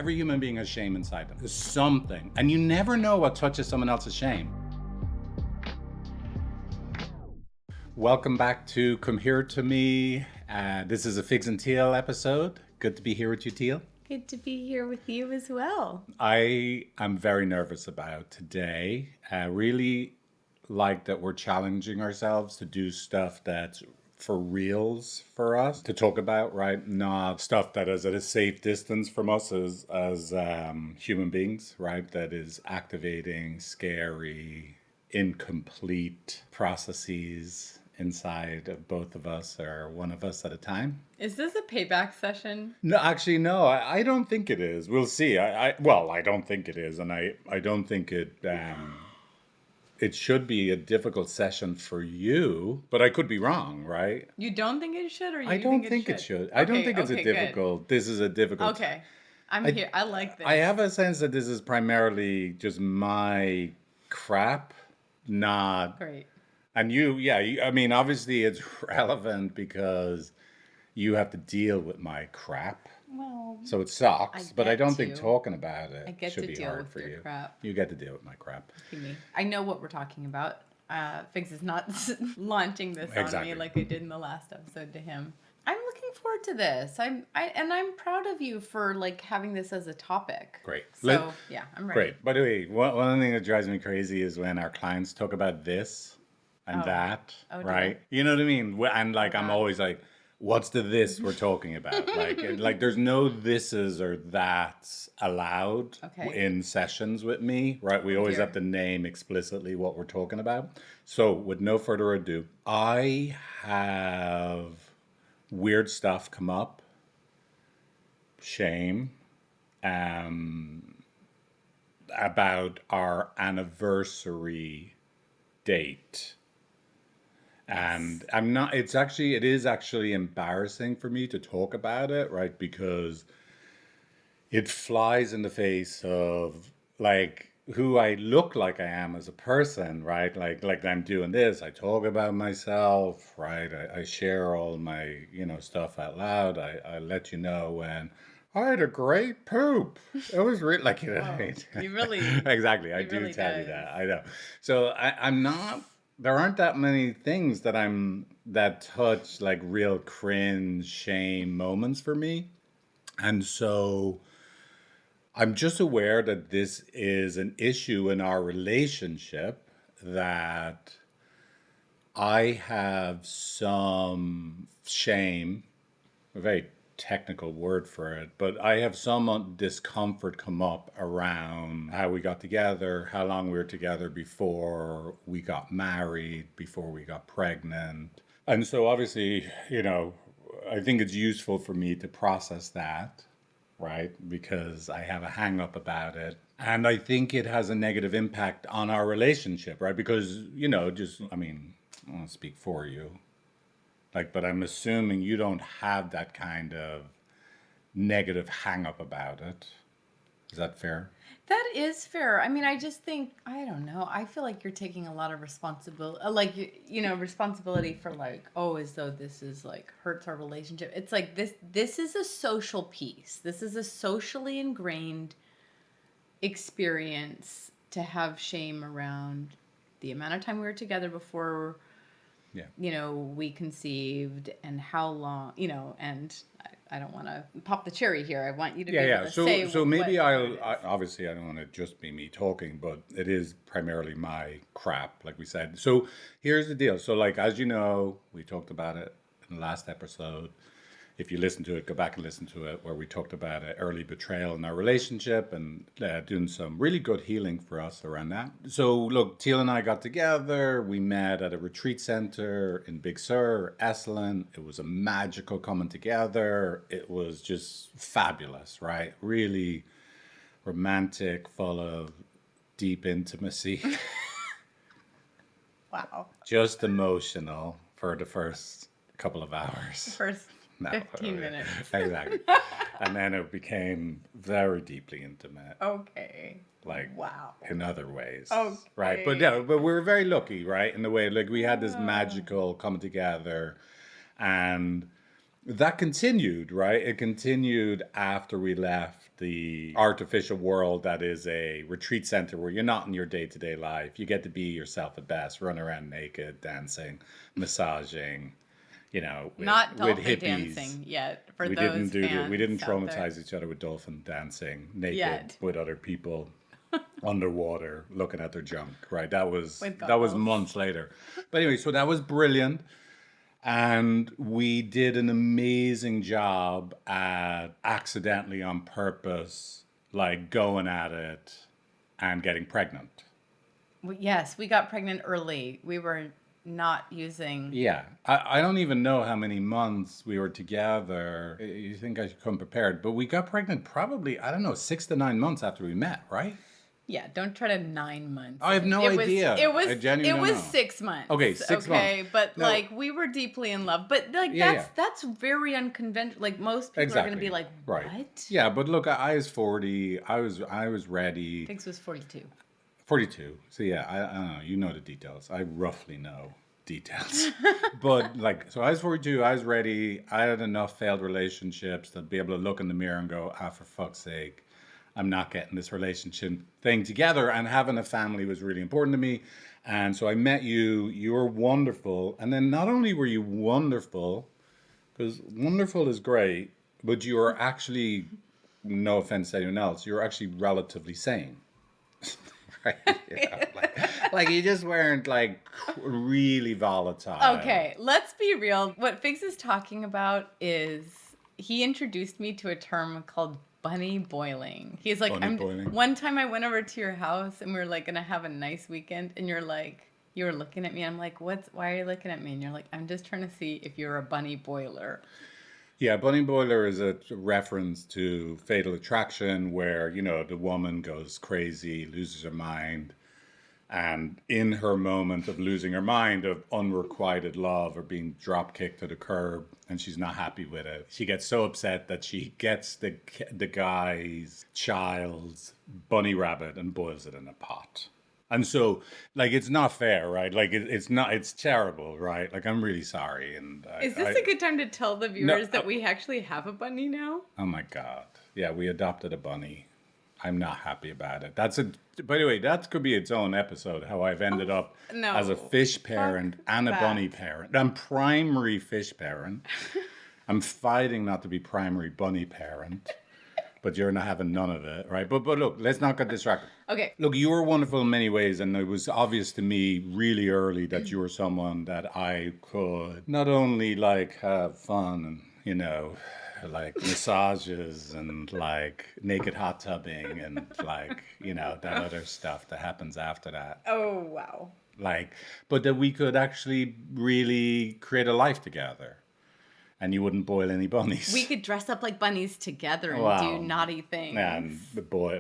Every human being has shame inside them. There's something. And you never know what touches someone else's shame. Welcome back to Come Here to Me. This is a Figs and Teale episode. Good to be here with you, Teale. Good to be here with you as well. I am very nervous about today. Really like that we're challenging ourselves to do stuff that's for reals for us to talk about, right? Not stuff that is at a safe distance from us as human beings, right? That is activating, scary, incomplete processes inside of both of us or one of us at a time. Is this a payback session? No, actually, no, I don't think it is. We'll see. I don't think it is. And I don't think it should be a difficult session for you, but I could be wrong, right? You don't think it should, or I don't think it should. I don't think it's a difficult. This is a difficult. Okay, I'm here. I like this. I have a sense that this is primarily just my crap, not. Great. And I mean, obviously it's relevant because you have to deal with my crap. Well, so it sucks, but I don't think talking about it should be hard for you. Crap. You get to deal with my crap. I know what we're talking about. Figs is not launching this on me like I did in the last episode to him. I'm looking forward to this. I'm proud of you for like having this as a topic. Great. So yeah, I'm ready. Great. By the way, one thing that drives me crazy is when our clients talk about this and that, right? You know what I mean? And like I'm always like, what's the this we're talking about? like there's no thises or that's allowed in sessions with me, right? We always have to name explicitly what we're talking about. So with no further ado, I have weird stuff come up, shame, about our anniversary date. And it is actually embarrassing for me to talk about it, right? Because it flies in the face of like who I look like I am as a person, right? Like I'm doing this, I talk about myself, right? I share all my, stuff out loud. I let you know when I had a great poop. It was really like, you really exactly. I do tell you that. I know. So I'm not. There aren't that many things that touch like real cringe, shame moments for me. And so I'm just aware that this is an issue in our relationship, that I have some shame, a very technical word for it, but I have some discomfort come up around how we got together, how long we were together before we got married, before we got pregnant. And so obviously, I think it's useful for me to process that, right? Because I have a hang up about it. And I think it has a negative impact on our relationship, right? Because, I want to speak for you. But I'm assuming you don't have that kind of negative hang up about it. Is that fair? That is fair. I mean, I just think, I don't know. I feel like you're taking a lot of responsibility, responsibility for as though this is hurts our relationship. It's like this is a social piece. This is a socially ingrained experience to have shame around the amount of time we were together before we conceived, and how long, and I don't want to pop the cherry here. I want you to be able to say. So maybe obviously I don't want to just be me talking, but it is primarily my crap, like we said. So here's the deal. So as you know, we talked about it in the last episode. If you listen to it, go back and listen to it, where we talked about early betrayal in our relationship and doing some really good healing for us around that. So look, Teale and I got together. We met at a retreat center in Big Sur, Esalen. It was a magical coming together. It was just fabulous, right? Really romantic, full of deep intimacy. Wow. Just emotional for the first couple of hours. 15 minutes. Exactly. And then it became very deeply intimate. Okay. Wow. In other ways. Okay. Right. But we were very lucky, right? In the way, we had this magical coming together, and that continued, right? It continued after we left the artificial world that is a retreat center where you're not in your day-to-day life. You get to be yourself at best, run around naked, dancing, massaging, Not with dolphin hippies. dancing yet for We those didn't fans we didn't out there. traumatize each other with dolphin dancing naked Yet. with other people underwater looking at their junk, right? That was With months goggles. later. But anyway, so that was brilliant. And we did an amazing job at accidentally on purpose, like going at it and getting pregnant. Yes, we got pregnant early. We were not using. Yeah. I don't even know how many months we were together. You think I should come prepared. But we got pregnant probably, I don't know, 6 to 9 months after we met, right? Yeah, don't try to 9 months. I have no idea. I genuinely It was don't know. 6 months. Okay, 6 months. But No. like we were deeply in love. But like Yeah, that's very unconventional. Like most people are going to be like, what? Right. Yeah, but look, I was 40. I was ready. Figs was 42. 42. So yeah, I don't know. You know the details. I roughly know details. But like, so I was 42. I was ready. I had enough failed relationships to be able to look in the mirror and go, for fuck's sake, I'm not getting this relationship thing together. And having a family was really important to me. And so I met you. You were wonderful. And then not only were you wonderful, because wonderful is great, but you were actually, no offense to anyone else, you were actually relatively sane. Right? Like you just weren't like really volatile. Okay, let's be real. What Figs is talking about is he introduced me to a term called bunny boiling. He's like, Bunny boiling? One time I went over to your house and we were like gonna have a nice weekend, and you're like, you were looking at me, and I'm like, why are you looking at me? And you're like, I'm just trying to see if you're a bunny boiler. Yeah, bunny boiler is a reference to Fatal Attraction, where the woman goes crazy, loses her mind, and in her moment of losing her mind, of unrequited love or being drop kicked to the curb, and she's not happy with it, she gets so upset that she gets the guy's child's bunny rabbit and boils it in a pot. And so, like, it's not fair, right? Like, it's terrible, right? Like, I'm really sorry. And Is this a good time to tell the viewers that we actually have a bunny now? Oh my God. Yeah, we adopted a bunny. I'm not happy about it. By the way, that could be its own episode, how I've ended up as a fish parent and a bunny parent. I'm primary fish parent. I'm fighting not to be primary bunny parent. But you're not having none of it, right? But look, let's not get distracted. Okay. Look, you were wonderful in many ways, and it was obvious to me really early that you were someone that I could not only like have fun and like massages and like naked hot tubbing and like that other stuff that happens after that. Oh wow. Like, but that we could actually really create a life together. And you wouldn't boil any bunnies. We could dress up like bunnies together and do naughty things. And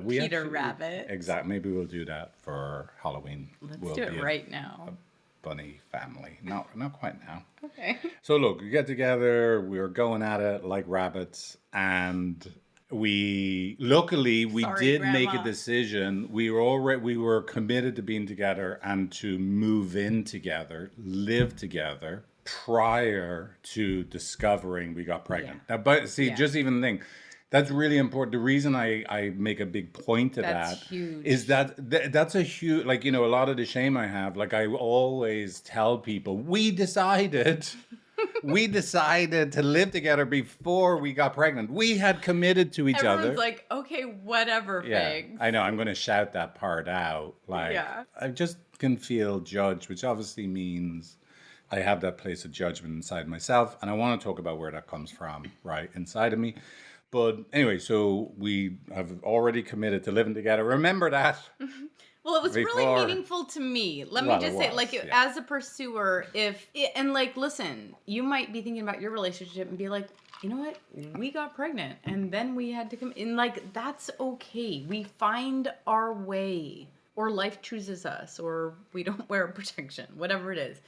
Peter Rabbit. Exactly. Maybe we'll do that for Halloween. Let's do it right now. A bunny family. Not quite now. Okay. So look, we get together. We were going at it like rabbits, and luckily we did Grandma. make a decision. We were committed to being together and to move in together, live together, prior to discovering we got pregnant. Yeah. Now, but see, just even think, that's really important. The reason I make a big point to That's that huge. is that's a huge, like, a lot of the shame I have, like I always tell people, we decided to live together before we got pregnant. We had committed to each other. Everyone's like, okay, whatever, Figs. I know, I'm going to shout that part out. Like, I just can feel judged, which obviously means I have that place of judgment inside myself, and I want to talk about where that comes from, right, inside of me. But anyway, so we have already committed to living together. Remember that. Well, it was really meaningful to me. Let me just say, as a pursuer, listen, you might be thinking about your relationship and be like, you know what? We got pregnant, and then we had to come in. Like, that's okay. We find our way, or life chooses us, or we don't wear protection, whatever it is.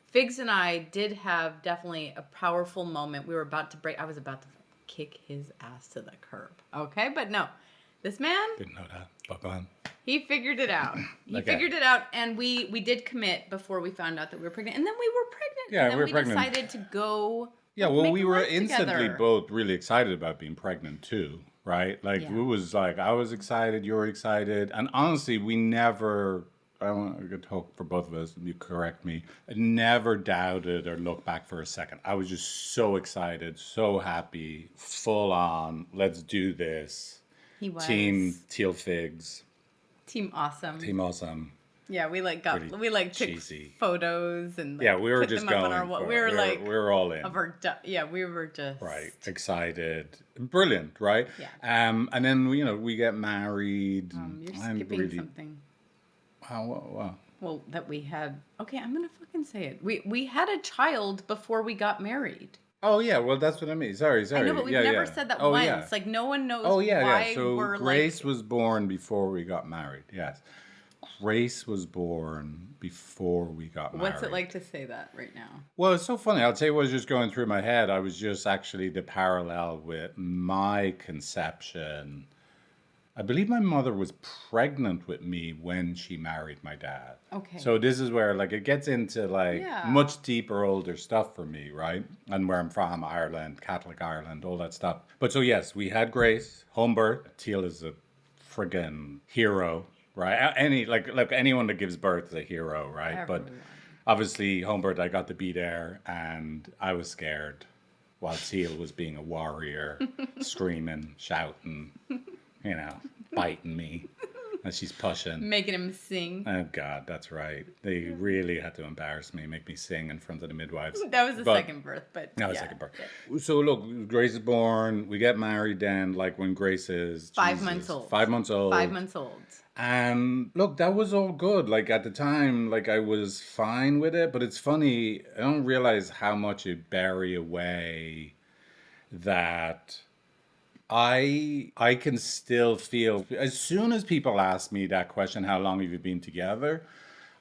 Figs and I did have definitely a powerful moment. I was about to kick his ass to the curb. Okay? But no, this man... Didn't know that. But go on. He figured it out. Figured it out, and we did commit before we found out that we were pregnant. And then we were pregnant. Yeah, and then we were pregnant. Decided to go... Yeah, well, make we a were life instantly together. both really excited about being pregnant too, right? Like it Yeah. was like I was excited, you were excited, and honestly, we never. I want to talk for both of us. You correct me. I never doubted or looked back for a second. I was just so excited, so happy, full on. Let's do this. He Team was Teal Figs. team awesome. Team Awesome. Yeah, Pretty we like took cheesy. photos and Yeah, like we were put just them up on our going wall. for We it. were like We were all in. of our yeah, we were just Right, excited, brilliant, right? Yeah. And then we get married. You're I'm skipping really, something. wow. Well, that we had. Okay, I'm gonna fucking say it. We had a child before we got married. Oh yeah, well that's what I mean. Sorry. I know, but we've Yeah, never yeah. said that Oh once. yeah. Like no one knows Oh yeah, yeah. why So we're Grace like. was born before we got married. Yes, Grace was born before we got married. What's it like to say that right now? Well, it's so funny. I'll tell you what was just going through my head. I was just actually the parallel with my conception. I believe my mother was pregnant with me when she married my dad. Okay. So this is where like it gets into like Yeah. much deeper, older stuff for me, right? And where I'm from, Ireland, Catholic Ireland, all that stuff. But so yes, we had Grace, home birth. Teal is a friggin' hero, right? Any like anyone that gives birth is a hero, right? But Everyone. obviously, home birth, I got to be there, and I was scared while Teal was being a warrior, screaming, shouting, biting me as she's pushing. Making him sing. Oh God, that's right. They really had to embarrass me, make me sing in front of the midwives. That was the But- second birth, but That was yeah. second birth. So look, Grace is born. We get married then, like when Grace is 5 months old. 5 months old. 5 months old. And look, that was all good. Like at the time, like I was fine with it. But it's funny, I don't realize how much you bury away that I can still feel as soon as people ask me that question, how long have you been together?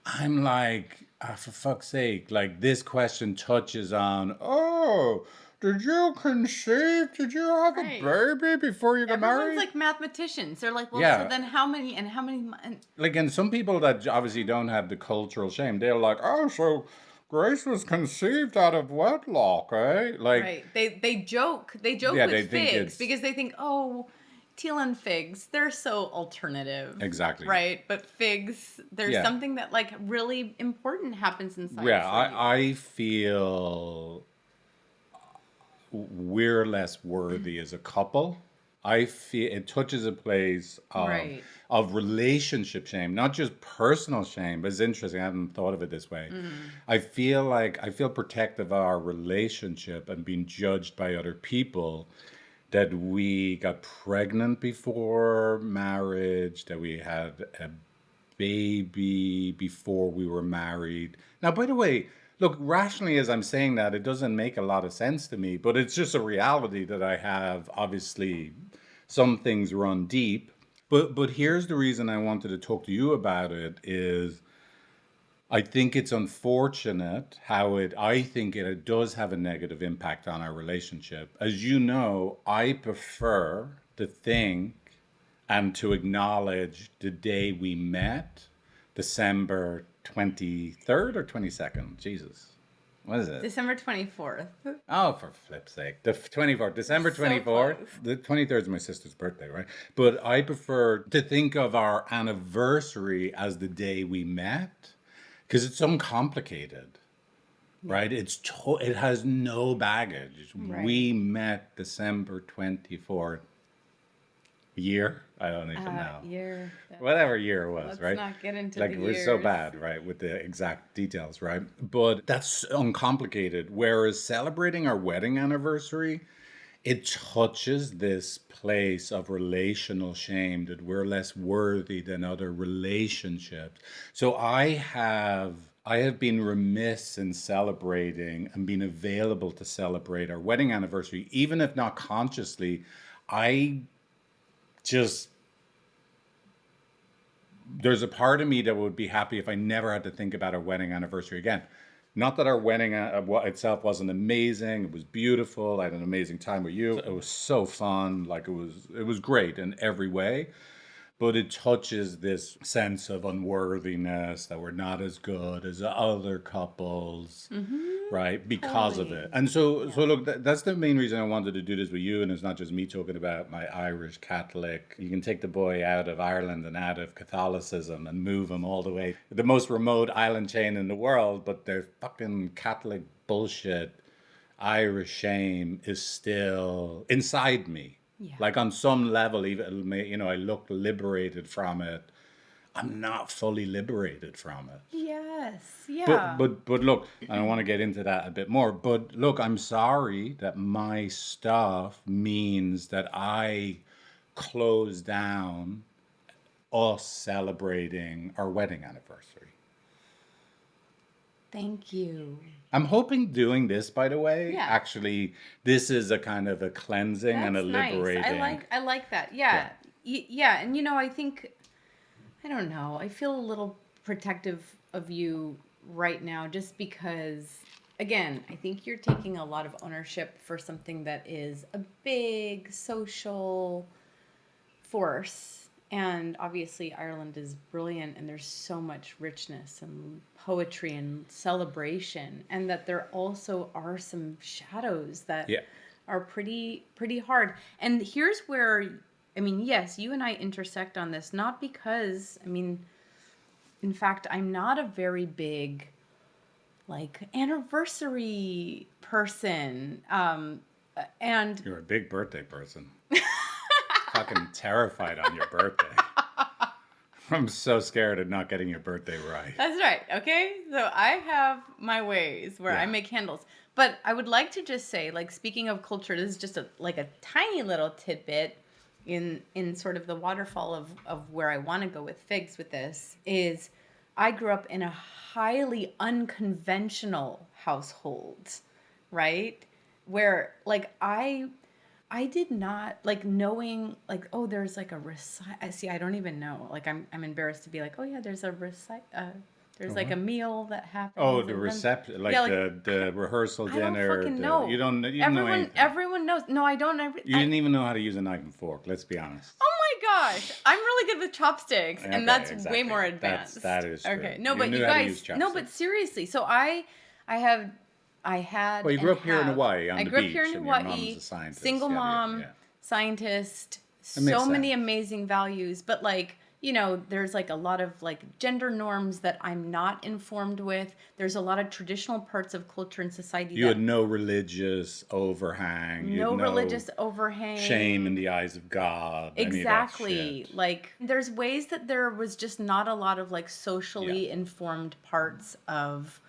I'm like, for fuck's sake, like this question touches on, oh, did you conceive? Did you have Right. a baby before you got Everyone's married? like mathematicians. They're like, well, Yeah. so then how many and Like, and some people that obviously don't have the cultural shame, they're like, oh, so Grace was conceived out of wedlock, eh? Like, right? They joke Yeah, with they think figs it's- because they think, oh, Teal and figs, they're so alternative. Exactly. Right, but figs, there's Yeah. something that like really important happens inside. yeah, for you. I feel we're less worthy as a couple. I feel it touches a place Right. of relationship shame, not just personal shame, but it's interesting. I hadn't thought of it this way. I feel protective of our relationship and being judged by other people that we got pregnant before marriage, that we had a baby before we were married. Now, by the way, look, rationally as I'm saying that, it doesn't make a lot of sense to me, but it's just a reality that I have. Obviously, some things run deep. But here's the reason I wanted to talk to you about it is I think it's unfortunate how I think it does have a negative impact on our relationship. As you know, I prefer to think and to acknowledge the day we met, December 23rd or 22nd. Jesus. What is it? December 24th. Oh, for flip's sake. The 24th, December So 24th. close. The 23rd is my sister's birthday, right? But I prefer to think of our anniversary as the day we met because it's uncomplicated, right? It has no baggage. Right. We met December 24th. Year? I don't even know. Year. Whatever year it was, Let's right? not get into like the we're so years. bad, right, with the exact details, right? But that's uncomplicated. Whereas celebrating our wedding anniversary, it touches this place of relational shame that we're less worthy than other relationships. So I have been remiss in celebrating and being available to celebrate our wedding anniversary, even if not consciously. There's a part of me that would be happy if I never had to think about our wedding anniversary again. Not that our wedding itself wasn't amazing. It was beautiful. I had an amazing time with you. It was so fun. Like it was great in every way. but it touches this sense of unworthiness that we're not as good as other couples, right? Because of it. Totally. And so Yeah. look, that's the main reason I wanted to do this with you. And it's not just me talking about my Irish Catholic. You can take the boy out of Ireland and out of Catholicism and move him all the way to the most remote island chain in the world, but their fucking Catholic bullshit, Irish shame is still inside me. Yeah. Like on some level, even, I look liberated from it. I'm not fully liberated from it. Yes. But Yeah. but but look, I want to get into that a bit more. But look, I'm sorry that my stuff means that I close down us celebrating our wedding anniversary. Thank you. I'm hoping doing this, by the way, Yeah. actually, this is a kind of a cleansing and a That's nice. liberating. I like that. Yeah. Yeah. Yeah, and I think I don't know. I feel a little protective of you right now just because again, I think you're taking a lot of ownership for something that is a big social force. And obviously, Ireland is brilliant, and there's so much richness and poetry and celebration, and that there also are some shadows that Yeah. are pretty hard. And here's where, I mean, yes, you and I intersect on this, not because, I mean, in fact, I'm not a very big like anniversary person, and You're a big birthday person. Fucking terrified on your birthday. I'm so scared of not getting your birthday right. that's right. Okay. So I have my ways where I Yeah. make candles. But I would like to just say, like, speaking of culture, this is just a tiny little tidbit in sort of the waterfall of where I want to go with Figs with this is I grew up in a highly unconventional household, right? Where like I did not like knowing like, oh, there's like a recite. See, I don't even know. Like I'm embarrassed to be like, oh yeah, there's a recite. There's like a meal that happens. Oh, the and then- reception, like Yeah, the rehearsal I don't dinner. fucking know. You don't know anything. Everyone knows. No, I don't. You didn't even know how to use a knife and fork. Let's be honest. Oh my gosh, I'm really good with chopsticks, Okay, and that's exactly. way more advanced. That is true. Okay, no, You but knew you how to guys, use no, but chopsticks. seriously. So I had. Well, you grew and up here in have- Hawaii on I the grew beach, up here in and your mom Hawaii. was a scientist. Single Yada, yada, mom, yeah. scientist. It makes So many sense. amazing values, but like. There's like a lot of like gender norms that I'm not informed with. There's a lot of traditional parts of culture and society You had no religious overhang. You no had no religious overhang. shame in the eyes of God. Any of that Exactly. shit. Like there's ways that there was just not a lot of like socially Yeah. informed parts of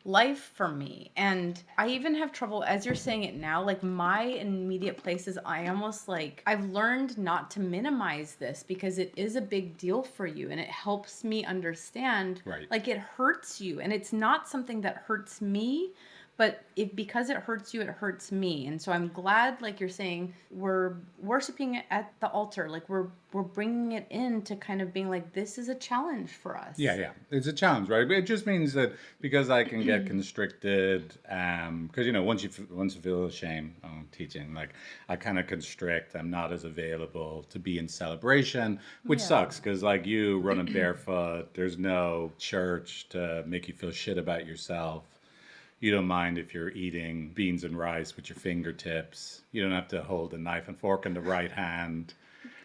life for me. And I even have trouble as you're saying it now, like my immediate places, I almost like I've learned not to minimize this because it is a big deal for you and it helps me understand Right. like it hurts you and it's not something that hurts me. But because it hurts you, it hurts me. And so I'm glad, like you're saying, we're worshiping it at the altar. Like we're bringing it in to kind of being like, this is a challenge for us. Yeah. It's a challenge, right? But it just means that because I can get constricted, because once you feel shame on teaching, like I kind of constrict. I'm not as available to be in celebration, which Yeah. sucks because like you running barefoot, there's no church to make you feel shit about yourself. You don't mind if you're eating beans and rice with your fingertips. You don't have to hold a knife and fork in the right hand.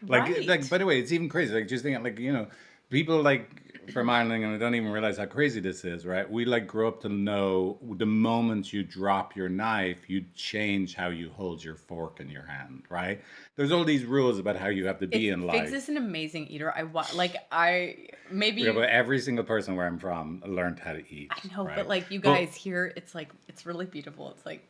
Right. Like by the way, it's even crazy. Like just thinking, like people like from Ireland, and I don't even realize how crazy this is, right? We like grow up to know the moment you drop your knife, you change how you hold your fork in your hand, right? There's all these rules about how you have to be in life. Figs is an amazing eater. Maybe Yeah, but every single person where I'm from learned how to eat. I know, right? but like you But- guys here, it's like it's really beautiful. It's like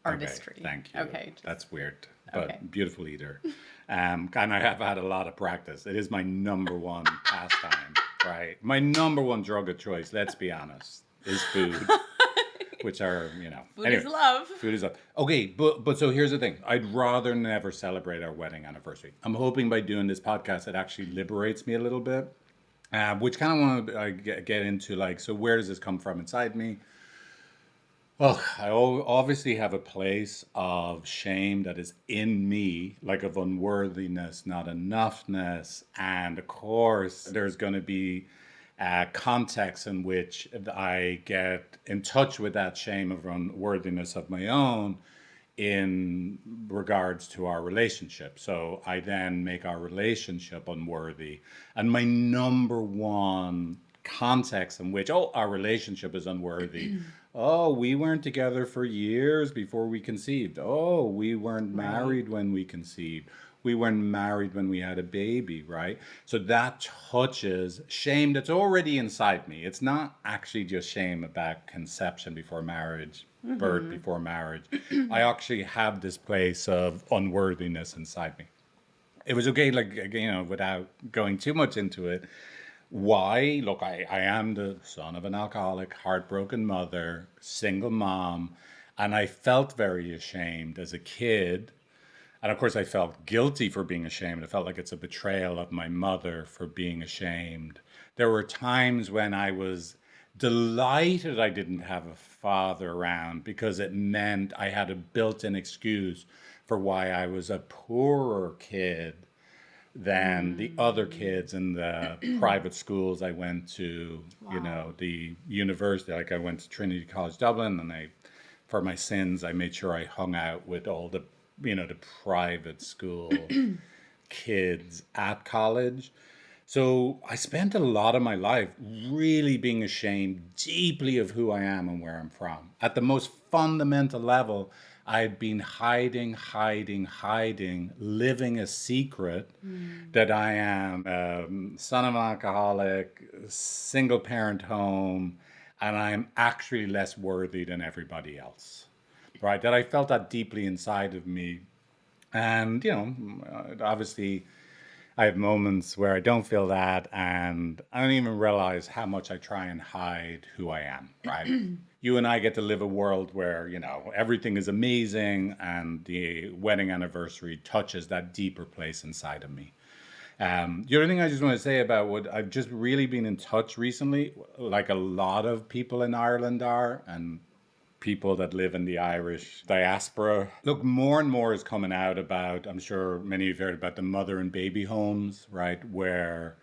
artistry. Okay, thank you. Okay. That's weird, but Okay. beautiful eater. And I have had a lot of practice. It is my number one pastime, right? My number one drug of choice, let's be honest, is food, which are, Food is love. Food is love. Okay, but so here's the thing. I'd rather never celebrate our wedding anniversary. I'm hoping by doing this podcast, it actually liberates me a little bit, which kind of want to get into like, so where does this come from inside me? Well, obviously have a place of shame that is in me, like of unworthiness, not enoughness. And of course, there's going to be a context in which I get in touch with that shame of unworthiness of my own in regards to our relationship. So I then make our relationship unworthy. And my number one context in which, oh, our relationship is unworthy. Oh, we weren't together for years before we conceived. Oh, we weren't Right. married when we conceived. We weren't married when we had a baby, right? So that touches shame that's already inside me. It's not actually just shame about conception before marriage, birth Mm-hmm. before marriage. I actually have this place of unworthiness inside me. It was okay, like, without going too much into it. Why? Look, I am the son of an alcoholic, heartbroken mother, single mom, and I felt very ashamed as a kid. And of course, I felt guilty for being ashamed. I felt like it's a betrayal of my mother for being ashamed. There were times when I was delighted I didn't have a father around because it meant I had a built in excuse for why I was a poorer kid than the other Mm. kids in the private schools I went to, Wow. the university. Like I went to Trinity College Dublin, and for my sins, I made sure I hung out with all the private school kids at college. So I spent a lot of my life really being ashamed deeply of who I am and where I'm from. At the most fundamental level, I'd been hiding, hiding, hiding, living a secret Mm. that I am son of an alcoholic, single parent home, and I'm actually less worthy than everybody else. Right? That I felt that deeply inside of me. And, obviously, I have moments where I don't feel that, and I don't even realize how much I try and hide who I am, right? You and I get to live a world where, everything is amazing, and the wedding anniversary touches that deeper place inside of me. The other thing I just want to say about what I've just really been in touch recently, like a lot of people in Ireland are, and people that live in the Irish diaspora. Look, more and more is coming out about, I'm sure many of you heard about the mother and baby homes, right? Where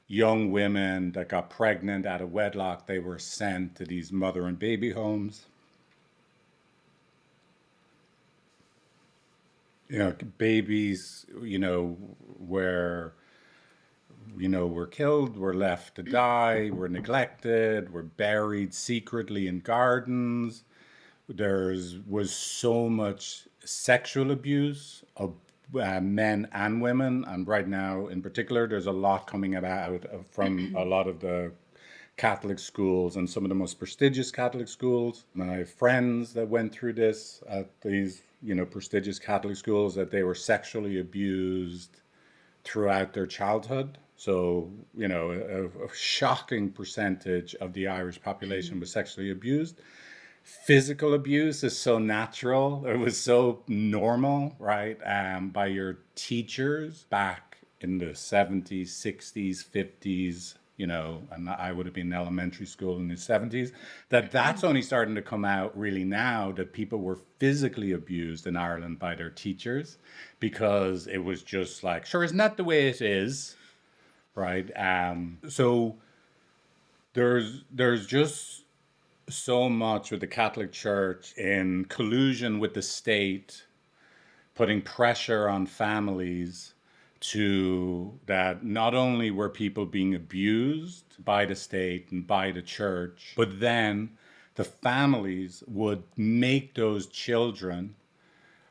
young women that got pregnant out of wedlock, they were sent to these mother and baby homes. Babies, where were killed, were left to die, were neglected, were buried secretly in gardens. There was so much sexual abuse of men and women, and right now, in particular, there's a lot coming about from a lot of the Catholic schools and some of the most prestigious Catholic schools. And I have friends that went through this at these, prestigious Catholic schools that they were sexually abused throughout their childhood. So, a shocking percentage of the Irish population was sexually abused. Physical abuse is so natural. It was so normal, right? By your teachers back in the 70s, 60s, 50s, and I would have been in elementary school in the 70s, that's only starting to come out really now that people were physically abused in Ireland by their teachers because it was just like, sure, isn't that the way it is? Right. So there's just so much with the Catholic Church in collusion with the state, putting pressure on families to that not only were people being abused by the state and by the church, but then the families would make those children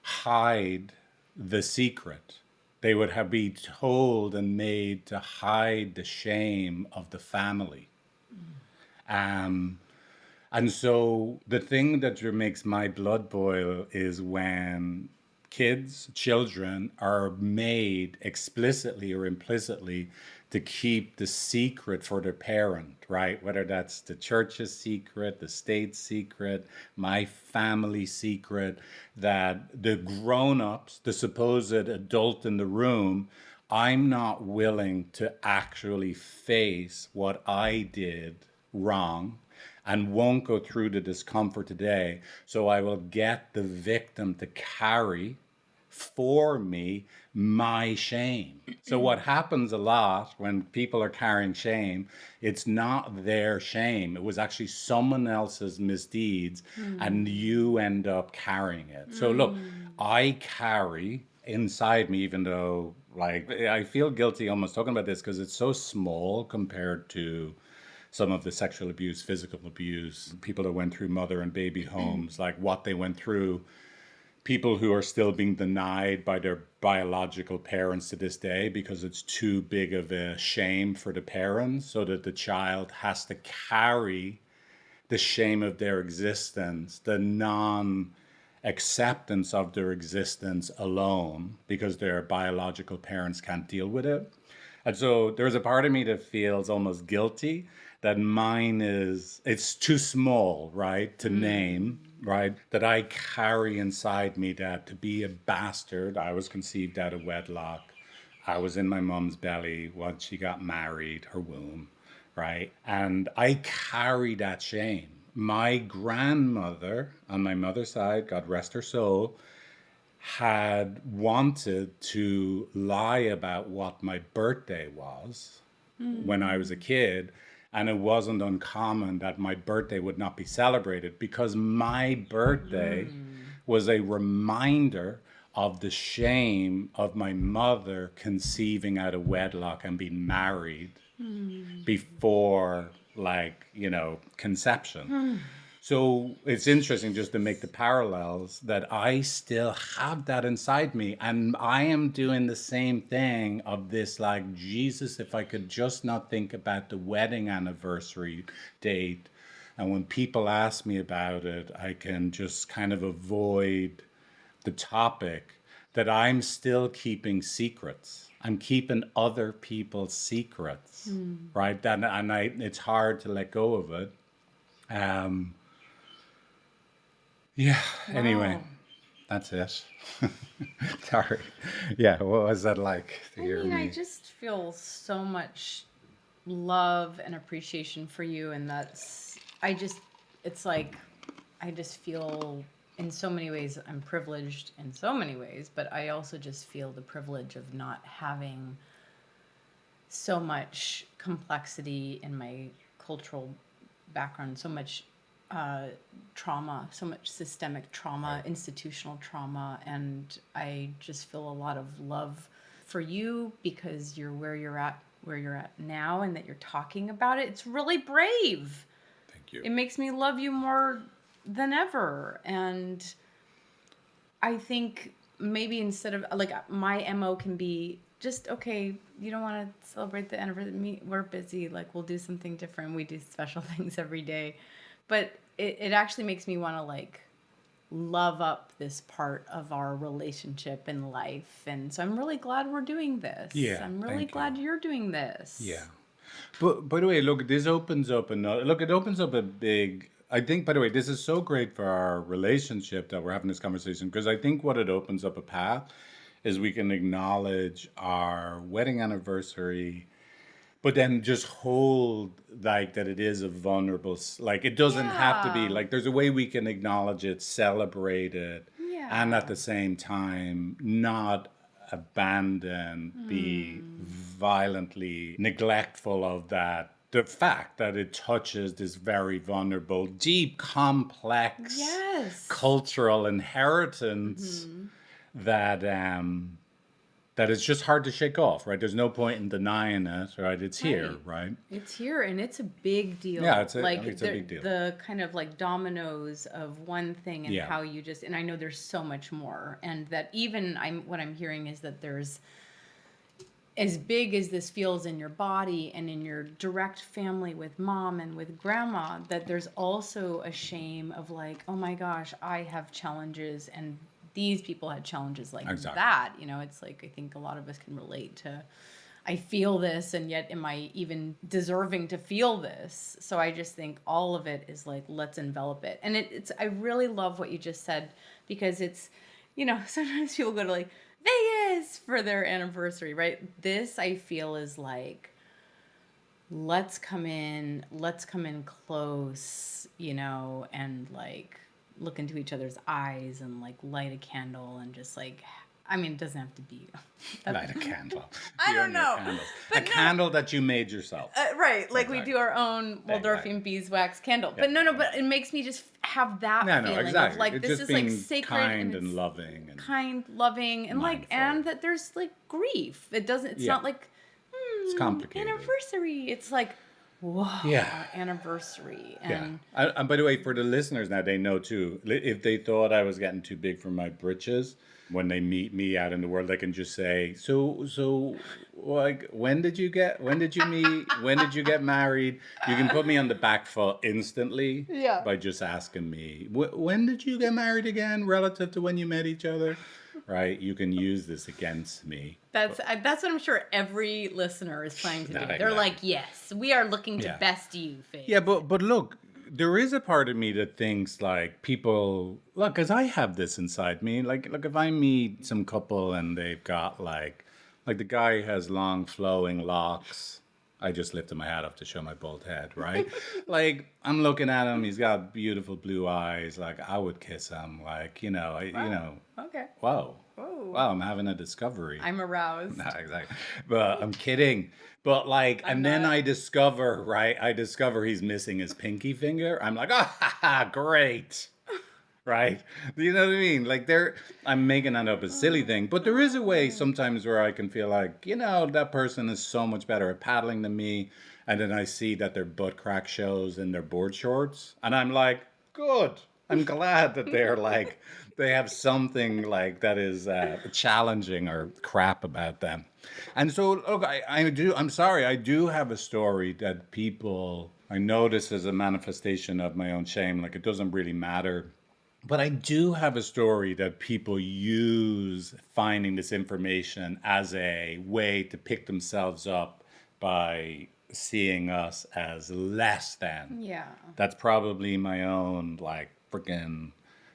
hide the secret. They would have be told and made to hide the shame of the family. Um, and so the thing that makes my blood boil is when children are made explicitly or implicitly to keep the secret for their parent, right? Whether that's the church's secret, the state's secret, my family secret, that the grown ups, the supposed adult in the room, I'm not willing to actually face what I did wrong and won't go through the discomfort today. So I will get the victim to carry for me my shame. So what happens a lot when people are carrying shame, it's not their shame. It was actually someone else's misdeeds, and you end up carrying it. So look, I carry inside me, even though like I feel guilty almost talking about this because it's so small compared to some of the sexual abuse, physical abuse, people that went through mother and baby homes, like what they went through, people who are still being denied by their biological parents to this day because it's too big of a shame for the parents, so that the child has to carry the shame of their existence, the non acceptance of their existence alone because their biological parents can't deal with it. And so there's a part of me that feels almost guilty that mine is, it's too small, right, to name, right, that I carry inside me that to be a bastard, I was conceived out of wedlock. I was in my mom's belly once she got married, her womb, right? And I carry that shame. My grandmother on my mother's side, God rest her soul, had wanted to lie about what my birthday was when I was a kid. And it wasn't uncommon that my birthday would not be celebrated because my birthday was a reminder of the shame of my mother conceiving out of wedlock and being married before, like, you know, conception. So it's interesting just to make the parallels that I still have that inside me. And I am doing the same thing of this, like, Jesus, if I could just not think about the wedding anniversary date. And when people ask me about it, I can just kind of avoid the topic that I'm still keeping secrets. I'm keeping other people's secrets, right? It's hard to let go of it. Yeah, anyway, Wow. that's it. Sorry. Yeah, what was that like to I hear mean, I me? just feel so much love and appreciation for you, and it's like, I just feel in so many ways I'm privileged in so many ways, but I also just feel the privilege of not having so much complexity in my cultural background, so much trauma, so much systemic trauma, institutional trauma, and I just feel a lot of love for you because you're where you're at now, and that you're talking about it. It's really brave. Thank you. It makes me love you more than ever, and I think maybe instead of like my MO can be just okay, you don't want to celebrate the anniversary. We're busy. Like we'll do something different. We do special things every day, but it actually makes me want to like love up this part of our relationship and life. And so I'm really glad we're doing this. Yeah, I'm really thank you. glad you're doing this. Yeah. But by the way, look, this opens up look, it opens up a big. I think, by the way, this is so great for our relationship that we're having this conversation because I think what it opens up a path is we can acknowledge our wedding anniversary, but then just hold like that it is a vulnerable, like it doesn't have to be Yeah. like there's a way we can acknowledge it, celebrate it, and Yeah. at the same time not abandon, be violently neglectful of that. The fact that it touches this very vulnerable, deep, complex Yes. cultural inheritance that that is just hard to shake off, right? There's no point in denying it, right? It's here, Right. right? It's here and it's a big Yeah, deal. it's a big deal. The kind of like dominoes of one thing and Yeah. how you just, and I know there's so much more, and that even what I'm hearing is that there's, as big as this feels in your body and in your direct family with mom and with grandma, that there's also a shame of like, oh my gosh, I have challenges and these people had challenges like Exactly. that. You know, it's like I think a lot of us can relate to, I feel this and yet am I even deserving to feel this? So I just think all of it is like, let's envelop it. And it's I really love what you just said because it's, you know, sometimes people go to like Vegas for their anniversary, right? This I feel is like let's come in close, you know, and like look into each other's eyes and like light a candle and just like, I mean, it doesn't have to be Light a candle. I You don't and your know, candles. but A candle that you made yourself. right, like we Exactly. do our own Waldorfian Exactly. beeswax candle, Yeah, but no, yeah. but it makes me just have that No, feeling of exactly. like It's this just is like being sacred and kind it's and loving and kind, loving, and like, mindful. and that there's like grief. It doesn't. It's Yeah. not like It's complicated. anniversary. It's like, whoa, Yeah. our anniversary, Yeah. and And by the way, for the listeners now, they know too. If they thought I was getting too big for my britches, when they meet me out in the world, they can just say, "So, like, when did you meet? When did you get married?" You can put me on the back foot instantly yeah. by just asking me, "When did you get married again, relative to when you met each other?" Right? You can use this against me. That's what I'm sure every listener is planning to do. Not They're like, exactly. yes, we are looking to Yeah. best you, Figs. Yeah, but look, there is a part of me that thinks like people look, because I have this inside me. Like if I meet some couple and they've got like the guy has long flowing locks. I just lifted my hat up to show my bald head, right? Like I'm looking at him, he's got beautiful blue eyes. Like I would kiss him, like Wow. Okay. whoa, Whoa. wow, I'm having a discovery. I'm aroused. No, exactly. But I'm kidding. But like, I'm and then not. I discover, right? I discover he's missing his pinky finger. I'm like, ah, ha, ha, great. Right? You know what I mean? Like I'm making that up a silly thing, but there is a way sometimes where I can feel like, that person is so much better at paddling than me. And then I see that their butt crack shows in their board shorts. And I'm like, good. I'm glad that they're like, they have something like that is challenging or crap about them. And so, look, I'm sorry, I do have a story that people, I notice as a manifestation of my own shame. Like, it doesn't really matter. But I do have a story that people use finding this information as a way to pick themselves up by seeing us as less than. Yeah. That's probably my own, like, freaking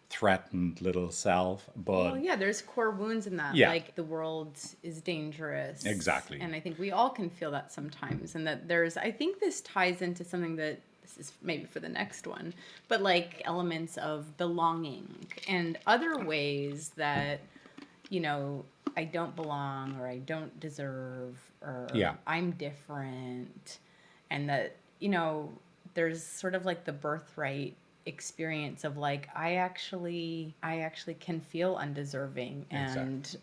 threatened little self. Well, But yeah, there's core wounds in that. yeah, Like the world is dangerous. exactly. And I think we all can feel that sometimes. And that I think this ties into something that this is maybe for the next one, but like elements of belonging and other ways that, I don't belong or I don't deserve or Yeah. I'm different. And that, there's sort of like the birthright experience of like I actually can feel undeserving, and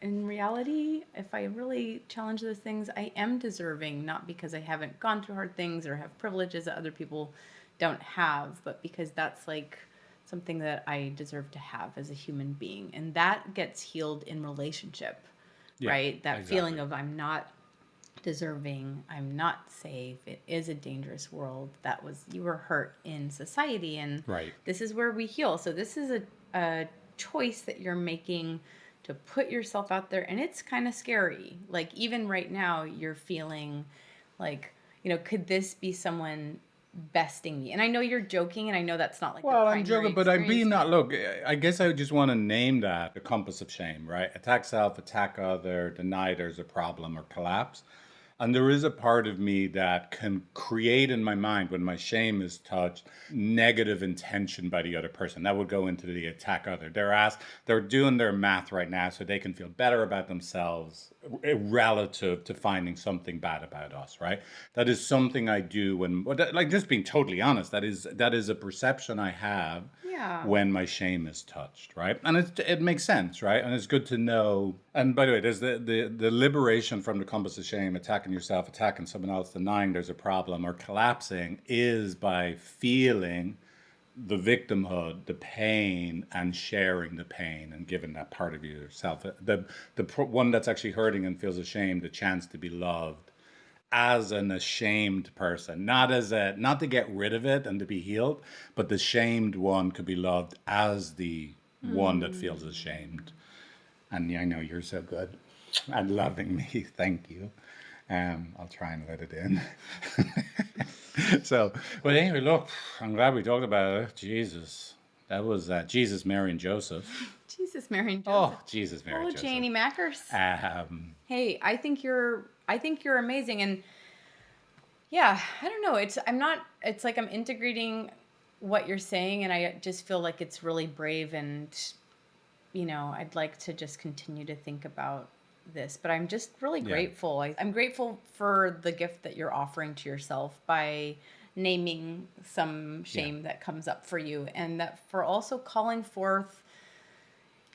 in reality, if I really challenge those things, I am deserving, not because I haven't gone through hard things or have privileges that other people don't have, but because that's like something that I deserve to have as a human being. And that gets healed in relationship, Yeah, right? That exactly. feeling of I'm not deserving, I'm not safe, it is a dangerous world. You were hurt in society, and Right. this is where we heal. So this is a choice that you're making to put yourself out there, and it's kind of scary. Like even right now you're feeling like, could this be someone besting me? And I know you're joking, and I know that's not like Well, the I'm primary joking, but I'm being experience, not. Look, I guess I just want to name that the compass of shame, right? Attack self, attack other, deny there's a problem or collapse. And there is a part of me that can create in my mind, when my shame is touched, negative intention by the other person. That would go into the attack other. They're doing their math right now so they can feel better about themselves relative to finding something bad about us, right? That is something I do like just being totally honest, that is a perception I have yeah. when my shame is touched, right? And it makes sense, right? And it's good to know. And by the way, there's the liberation from the compass of shame, attacking yourself, attacking someone else, denying there's a problem, or collapsing, is by feeling the victimhood, the pain, and sharing the pain and giving that part of yourself, one that's actually hurting and feels ashamed, the chance to be loved as an ashamed person, not to get rid of it and to be healed, but the shamed one could be loved as the one that feels ashamed. And yeah, I know you're so good at loving me. Thank you. I'll try and let it in. So, but anyway, look, I'm glad we talked about it. Jesus, that was Jesus, Mary, and Joseph. Jesus, Mary, and Joseph. Oh, Jesus, Mary, Oh, Joseph. Janie Mackers. Hey, I think you're amazing, and Yeah, I don't know. It's like I'm integrating what you're saying, and I just feel like it's really brave, and I'd like to just continue to think about this, but I'm just really Yeah. grateful. I'm grateful for the gift that you're offering to yourself by naming some shame that comes up for you, and that for also calling forth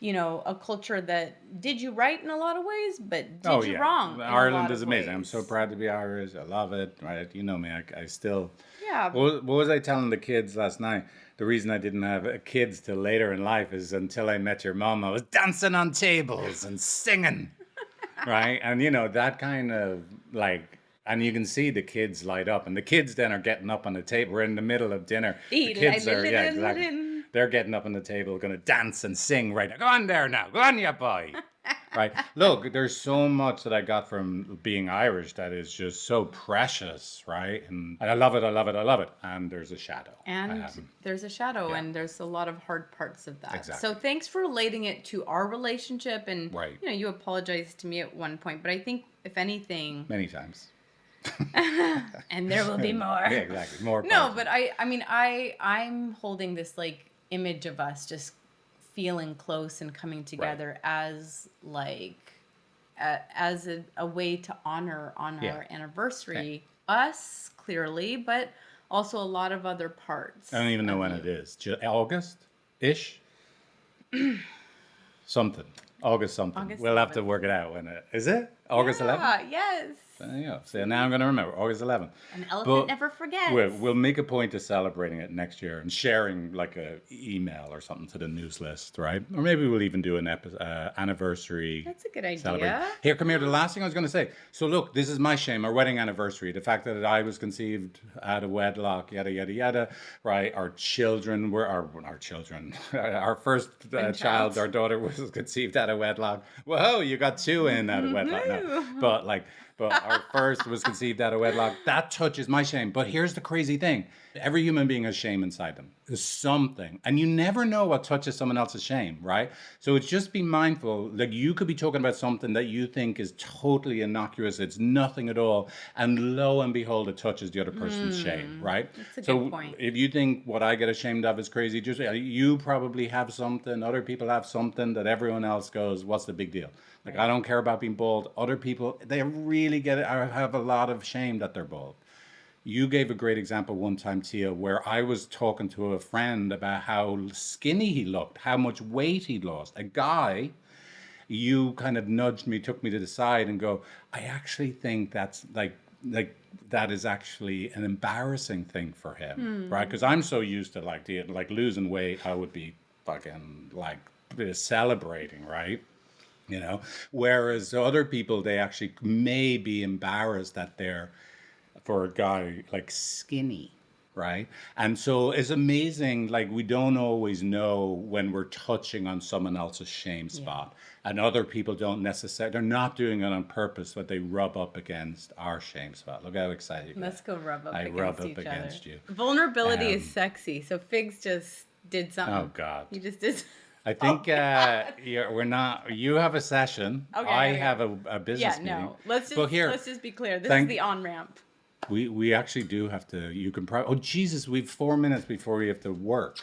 a culture that did you right in a lot of ways, but Oh did you yeah, wrong in a Ireland lot is of amazing. I'm so ways. proud to be Irish. I love it. Right? You know me. I still. Yeah. What was I telling the kids last night? The reason I didn't have kids till later in life is until I met your mom. I was dancing on tables and singing, right? And that kind of like, and you can see the kids light up, and the kids then are getting up on the table. We're in the middle of dinner. The kids are, yeah, exactly. They're getting up on the table, going to dance and sing right now. Go on there now. Go on, you boy. Right. Look, there's so much that I got from being Irish that is just so precious, right? And I love it, I love it, I love it. And there's a shadow. And there's a shadow, and there's a lot of hard parts of that. Exactly. So thanks for relating it to our relationship. And, right. You apologized to me at one point, but I think, if anything... Many times. And there will be more. Yeah, exactly. More. No, but I'm holding this, like, image of us just feeling close and coming together as, like... as a way to honor our anniversary, us clearly, but also a lot of other parts. I don't even know when it is. August-ish? Something. August something. August we'll 11th. have to work it out when it is. It August 11th? Yes. Yeah. So now I'm going to remember August 11th. An elephant never forgets. We'll make a point of celebrating it next year and sharing like a email or something to the news list, right? Or maybe we'll even do an anniversary. That's a good idea. Here, come here. The last thing I was going to say. So look, this is my shame. Our wedding anniversary. The fact that I was conceived out of wedlock, yada yada yada. Right? Our children were our children. Our first child, our daughter, was conceived out of wedlock. Whoa, you got two in out of wedlock. No, but our first was conceived out of wedlock. That touches my shame. But here's the crazy thing. Every human being has shame inside them. There's something. And you never know what touches someone else's shame, right? So it's just be mindful. Like you could be talking about something that you think is totally innocuous. It's nothing at all. And lo and behold, it touches the other person's shame, right? That's a good point. If you think what I get ashamed of is crazy, just you probably have something. Other people have something that everyone else goes, what's the big deal? Like, I don't care about being bald. Other people, they really get it. I have a lot of shame that they're bald. You gave a great example one time, Tia, where I was talking to a friend about how skinny he looked, how much weight he lost. A guy, you kind of nudged me, took me to the side and go, I actually think that's like that is actually an embarrassing thing for him, right? Because I'm so used to like losing weight, I would be fucking like celebrating, right? Whereas other people, they actually may be embarrassed that they're, for a guy, like skinny, right? And so it's amazing, like we don't always know when we're touching on someone else's shame spot. And other people don't necessarily, they're not doing it on purpose, but they rub up against our shame spot. Look how excited you Let's go rub up against rub up each against other. you. Vulnerability is sexy. So Figs just did something. Oh, God. You just did I think we're not. You have a session. Okay, I have a business meeting. Yeah, no. Let's just be clear. This is the on ramp. We actually do have to. You can probably. Oh Jesus, we've 4 minutes before we have to work.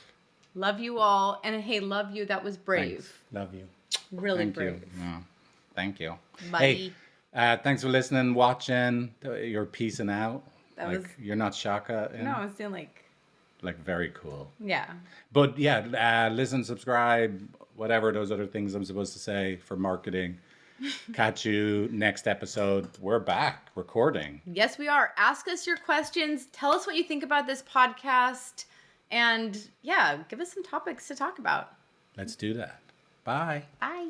Love you all, and hey, love you. That was brave. Thanks. Love you. Really Thank brave. You. No, thank you. Buddy. Hey, thanks for listening, watching. You're peacing out. You're not Shaka. No, I was doing like very cool. Yeah. But yeah, listen, subscribe, whatever those other things I'm supposed to say for marketing. Catch you next episode. We're back recording. Yes, we are. Ask us your questions. Tell us what you think about this podcast. And yeah, give us some topics to talk about. Let's do that. Bye. Bye.